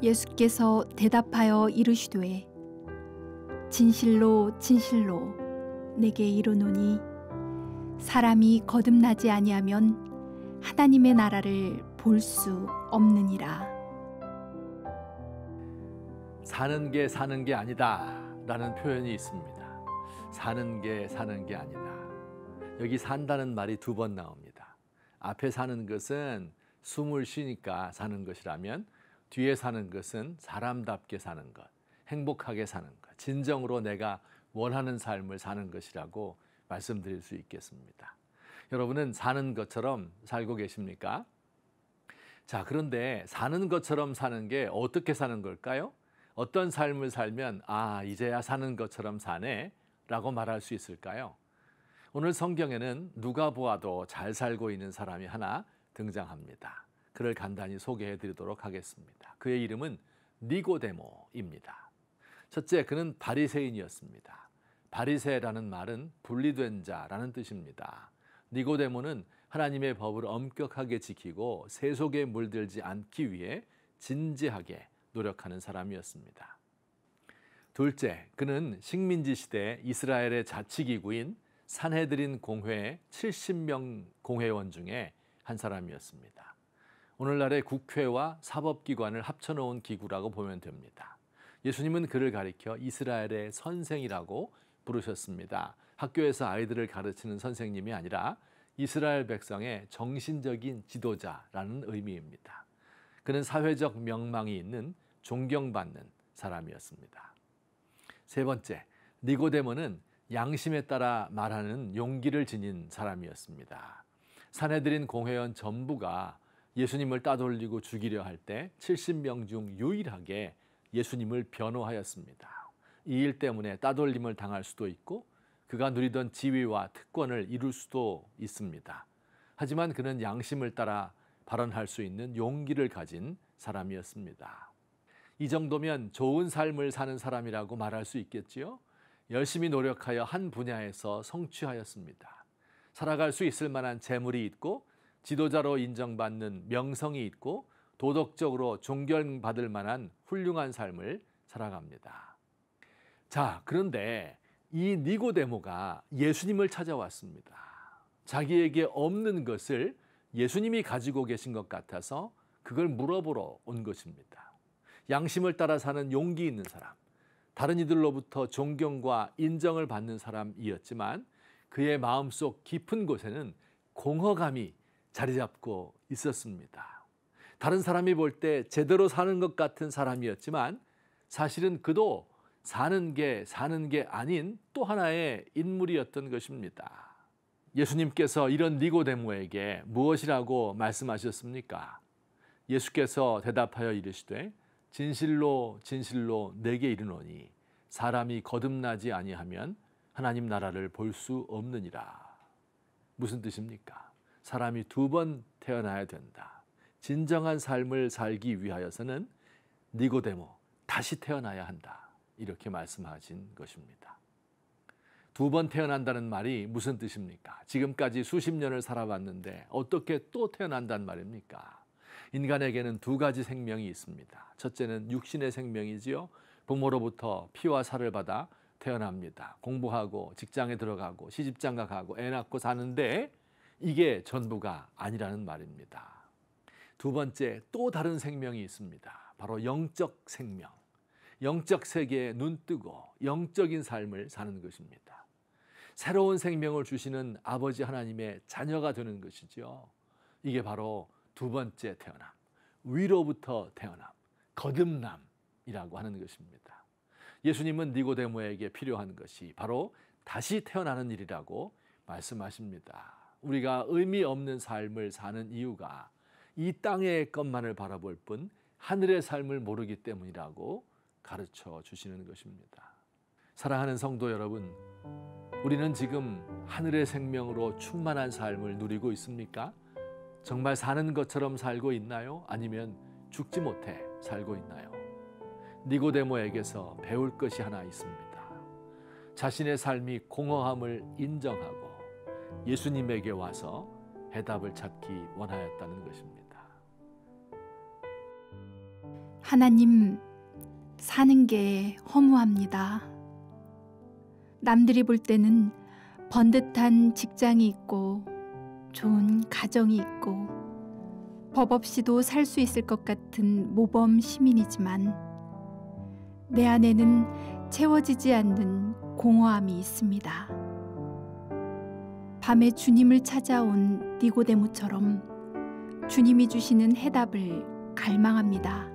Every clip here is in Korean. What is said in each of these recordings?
예수께서 대답하여 이르시되 진실로 진실로 내게 이르노니 사람이 거듭나지 아니하면 하나님의 나라를 볼 수 없느니라. 사는 게 아니다 라는 표현이 있습니다. 사는 게 아니다. 여기 산다는 말이 2번 나옵니다. 앞에 사는 것은 숨을 쉬니까 사는 것이라면 뒤에 사는 것은 사람답게 사는 것, 행복하게 사는 것, 진정으로 내가 원하는 삶을 사는 것이라고 말씀드릴 수 있겠습니다. 여러분은 사는 것처럼 살고 계십니까? 자, 그런데 사는 것처럼 사는 게 어떻게 사는 걸까요? 어떤 삶을 살면 이제야 사는 것처럼 사네 라고 말할 수 있을까요? 오늘 성경에는 누가 보아도 잘 살고 있는 사람이 하나 등장합니다. 그를 간단히 소개해 드리도록 하겠습니다. 그의 이름은 니고데모입니다. 첫째, 그는 바리새인이었습니다. 바리새라는 말은 분리된 자라는 뜻입니다. 니고데모는 하나님의 법을 엄격하게 지키고 세속에 물들지 않기 위해 진지하게 노력하는 사람이었습니다. 둘째, 그는 식민지 시대 이스라엘의 자치기구인 산헤드린 공회의 70명 공회원 중에 한 사람이었습니다. 오늘날의 국회와 사법기관을 합쳐놓은 기구라고 보면 됩니다. 예수님은 그를 가리켜 이스라엘의 선생이라고 부르셨습니다. 학교에서 아이들을 가르치는 선생님이 아니라 이스라엘 백성의 정신적인 지도자라는 의미입니다. 그는 사회적 명망이 있는 존경받는 사람이었습니다. 세 번째, 니고데모는 양심에 따라 말하는 용기를 지닌 사람이었습니다. 산헤드린 공회원 전부가 예수님을 따돌리고 죽이려 할 때 70명 중 유일하게 예수님을 변호하였습니다. 이 일 때문에 따돌림을 당할 수도 있고 그가 누리던 지위와 특권을 잃을 수도 있습니다. 하지만 그는 양심을 따라 발언할 수 있는 용기를 가진 사람이었습니다. 이 정도면 좋은 삶을 사는 사람이라고 말할 수 있겠지요? 열심히 노력하여 한 분야에서 성취하였습니다. 살아갈 수 있을 만한 재물이 있고 지도자로 인정받는 명성이 있고 도덕적으로 존경받을 만한 훌륭한 삶을 살아갑니다. 자, 그런데 이 니고데모가 예수님을 찾아왔습니다. 자기에게 없는 것을 예수님이 가지고 계신 것 같아서 그걸 물어보러 온 것입니다. 양심을 따라 사는 용기 있는 사람, 다른 이들로부터 존경과 인정을 받는 사람이었지만 그의 마음속 깊은 곳에는 공허감이 자리 잡고 있었습니다. 다른 사람이 볼 때 제대로 사는 것 같은 사람이었지만 사실은 그도 사는 게 아닌 또 하나의 인물이었던 것입니다. 예수님께서 이런 니고데모에게 무엇이라고 말씀하셨습니까? 예수께서 대답하여 이르시되 진실로 진실로 내게 이르노니 사람이 거듭나지 아니하면 하나님 나라를 볼 수 없느니라. 무슨 뜻입니까? 사람이 2번 태어나야 된다. 진정한 삶을 살기 위하여서는 니고데모 다시 태어나야 한다. 이렇게 말씀하신 것입니다. 2번 태어난다는 말이 무슨 뜻입니까? 지금까지 수십 년을 살아봤는데 어떻게 또 태어난단 말입니까? 인간에게는 2가지 생명이 있습니다. 첫째는 육신의 생명이지요. 부모로부터 피와 살을 받아 태어납니다. 공부하고 직장에 들어가고 시집장가 가고 애 낳고 사는데 이게 전부가 아니라는 말입니다. 2번째, 또 다른 생명이 있습니다. 바로 영적 생명. 영적 세계에 눈뜨고 영적인 삶을 사는 것입니다. 새로운 생명을 주시는 아버지 하나님의 자녀가 되는 것이죠. 이게 바로 2번째 태어남, 위로부터 태어남, 거듭남이라고 하는 것입니다. 예수님은 니고데모에게 필요한 것이 바로 다시 태어나는 일이라고 말씀하십니다. 우리가 의미 없는 삶을 사는 이유가 이 땅의 것만을 바라볼 뿐 하늘의 삶을 모르기 때문이라고 가르쳐 주시는 것입니다. 사랑하는 성도 여러분, 우리는 지금 하늘의 생명으로 충만한 삶을 누리고 있습니까? 정말 사는 것처럼 살고 있나요? 아니면 죽지 못해 살고 있나요? 니고데모에게서 배울 것이 하나 있습니다. 자신의 삶이 공허함을 인정하고 예수님에게 와서 해답을 찾기 원하였다는 것입니다. 하나님, 사는 게 허무합니다. 남들이 볼 때는 번듯한 직장이 있고 좋은 가정이 있고 법 없이도 살 수 있을 것 같은 모범 시민이지만 내 안에는 채워지지 않는 공허함이 있습니다. 밤에 주님을 찾아온 니고데모처럼 주님이 주시는 해답을 갈망합니다.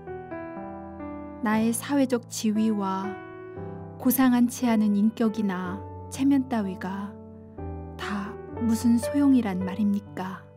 나의 사회적 지위와 고상한치 않은 인격이나 체면 따위가 다 무슨 소용이란 말입니까?